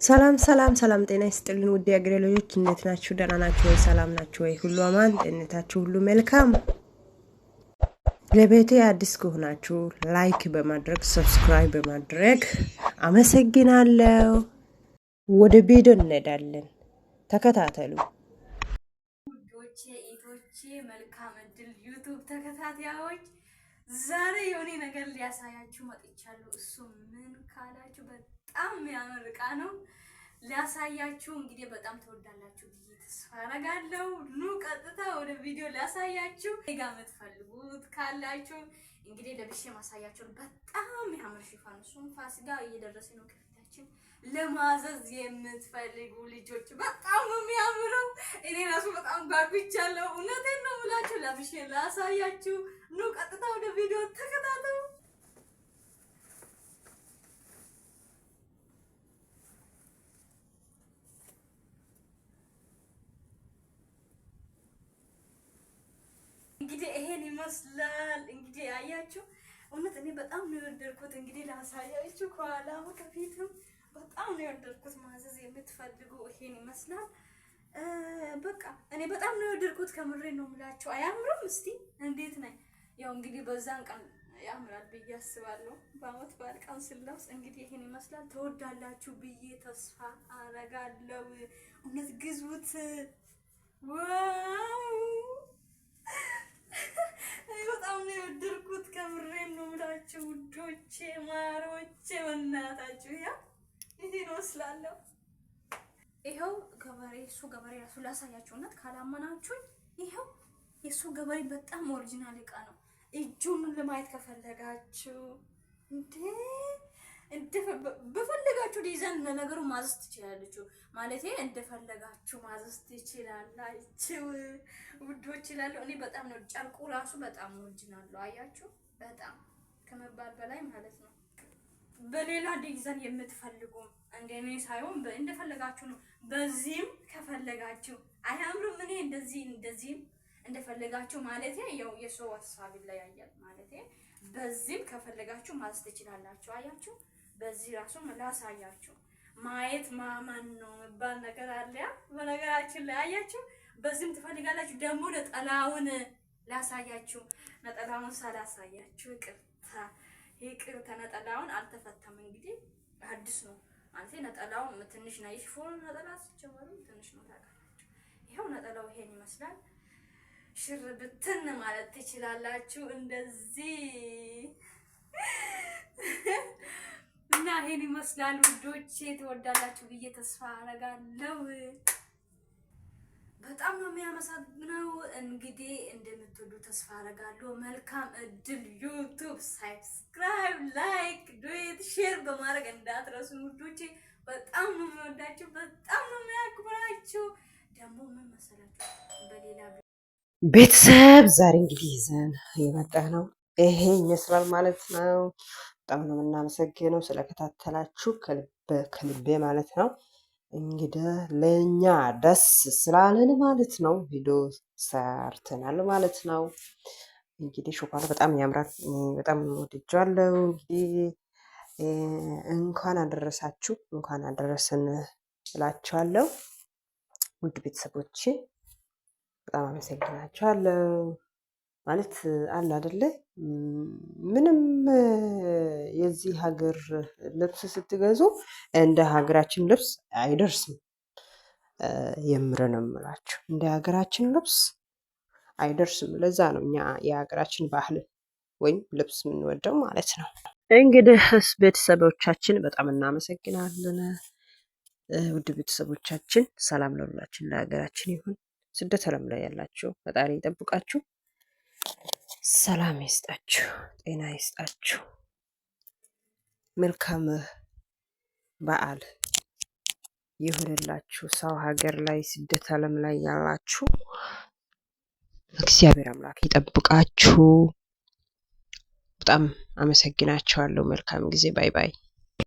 ሰላም ጤና ይስጥልን ውድ የአገሬ ልጆች እንዴት ናችሁ? ደህና ናችሁ ወይ? ሰላም ናችሁ ወይ? ሁሉ አማን፣ ጤንነታችሁ ሁሉ መልካም። ለቤቴ አዲስ ከሆናችሁ ላይክ በማድረግ ሰብስክራይብ በማድረግ አመሰግናለሁ። ወደ ቪዲዮ እንሄዳለን፣ ተከታተሉ። ውዶቼ ኢቶቼ መልካም እድል ዩቲዩብ ተከታታዮች፣ ዛሬ የሆነ ነገር ሊያሳያችሁ መጥቻለሁ። እሱ ምን ካላችሁ በጣም የሚያምር እቃ ነው ሊያሳያችሁ። እንግዲህ በጣም ተወዳላችሁ ብዬ ተስፋ አደርጋለሁ። ኑ ቀጥታ ወደ ቪዲዮ ሊያሳያችሁ። ጋ የምትፈልጉት ካላችሁ እንግዲህ ለብሼ ማሳያችሁ። በጣም የሚያምር ሽፋን፣ እሱም ፋሲካ እየደረሰ ነው። ከፊታችን ለማዘዝ የምትፈልጉ ልጆች በጣም ነው የሚያምረው። እኔ ራሱ በጣም ጓጉቻለሁ። እውነቴን ነው የምላችሁ። ለብሼ ላሳያችሁ። ኑ ቀጥታ ወደ ቪዲዮ ተከታተሉ። እንግዲህ ይሄን ይመስላል። እንግዲህ አያችሁ፣ እውነት እኔ በጣም ነው የወደድኩት። እንግዲህ ላሳያችሁ፣ ከኋላም ከፊትም በጣም ነው የወደድኩት። ማዘዝ የምትፈልጉ ይሄን ይመስላል። በቃ እኔ በጣም ነው የወደድኩት። ከምሬ ነው የምላችሁ። አያምርም? እስቲ እንዴት ነኝ? ያው እንግዲህ በዛን ቀን ያምራል ብዬ አስባለሁ። በአመት በዓል ቀን ስለብስ እንግዲህ ይሄን ይመስላል። ተወዳላችሁ ብዬ ተስፋ አረጋለሁ። እውነት ግዙት። ዋው በጣም ነው የወደድኩት። ከምሬን ነው የምላችሁ ውዶቼ፣ ማሮቼ፣ በእናታችሁ ያ ይሄ ነው ስላለው ይሄው ገበሬ እሱ ገበሬ ራሱ ላሳያችሁ። እውነት ካላመናችሁኝ ይሄው የሱ ገበሬ በጣም ኦሪጂናል እቃ ነው። እጁን ለማየት ከፈለጋችሁ በፈለጋችሁ ዲዛይን ለነገሩ ማዘዝ ትችላላችሁ። ማለት እንደፈለጋችሁ ማዘዝ ትችላላችሁ ውዶች ይላሉ። እኔ በጣም ነው ጨርቁ ራሱ በጣም ኦሪጂናል ነው። አያችሁ፣ በጣም ከመባል በላይ ማለት ነው። በሌላ ዲዛይን የምትፈልጉ እንደኔ ሳይሆን እንደፈለጋችሁ ነው። በዚህም ከፈለጋችሁ አያምሩም? እኔ እንደዚህም እንደፈለጋችሁ ማለት ያው የሰው ሀሳብ ይለያያል ማለት በዚህም ከፈለጋችሁ ማዘዝ ትችላላችሁ። አያችሁ፣ በዚህ ራሱ ላሳያችሁ። ማየት ማመን ነው የሚባል ነገር አለ። በነገራችን ላይ አያችሁ፣ በዚህም ትፈልጋላችሁ። ደግሞ ነጠላውን ላሳያችሁ። ነጠላውን ሳላሳያችሁ ይቅርታ፣ ነጠላውን አልተፈታም። እንግዲህ አዲስ ነው ማለት ነጠላው ትንሽ ነው። የሽፎን ነጠላ ሲጀመሩ ትንሽ ነው ታውቃላችሁ። ይሄው ነጠላው ይሄን ይመስላል። ሽር ብትን ማለት ትችላላችሁ እንደዚህ እና ይሄን ይመስላል ውዶቼ። ትወዳላችሁ ብዬ ተስፋ አረጋለሁ። በጣም ነው የሚያመሰግነው። እንግዲህ እንደምትወዱ ተስፋ አረጋለሁ። መልካም እድል። ዩቲዩብ ሰብስክራይብ፣ ላይክ፣ ዱት፣ ሼር በማድረግ እንዳትረሱ ውዶቼ። በጣም ነው የሚወዳችሁ፣ በጣም ነው የሚያክብራችሁ። ደግሞ ምን መሰላችሁ በሌላ ቤተሰብ ዛሬ እንግዲህ ይዘን የመጣ ነው ይሄ ይመስላል ማለት ነው። በጣም ነው የምናመሰግነው ስለከታተላችሁ ከልቤ ማለት ነው። እንግዲህ ለኛ ደስ ስላለን ማለት ነው ቪዲዮ ሰርተናል ማለት ነው። እንግዲህ ሾፋኑ በጣም ያምራል። በጣም ወድጃለሁ። እንግዲህ እንኳን አደረሳችሁ፣ እንኳን አደረሰን እላችኋለሁ ውድ ቤተሰቦቼ። በጣም አመሰግናችኋለሁ። ማለት አለ አይደለ? ምንም የዚህ ሀገር ልብስ ስትገዙ እንደ ሀገራችን ልብስ አይደርስም። የምር ነው የምላችሁ፣ እንደ ሀገራችን ልብስ አይደርስም። ለዛ ነው እኛ የሀገራችን ባህል ወይም ልብስ የምንወደው ማለት ነው። እንግዲህ ቤተሰቦቻችን በጣም እናመሰግናለን። ውድ ቤተሰቦቻችን ሰላም ለሁላችን ለሀገራችን ይሁን። ስደት ዓለም ላይ ያላችሁ ፈጣሪ ይጠብቃችሁ፣ ሰላም ይስጣችሁ፣ ጤና ይስጣችሁ። መልካም በዓል ይሁንላችሁ። ሰው ሀገር ላይ ስደት ዓለም ላይ ያላችሁ እግዚአብሔር አምላክ ይጠብቃችሁ። በጣም አመሰግናችኋለሁ። መልካም ጊዜ። ባይ ባይ።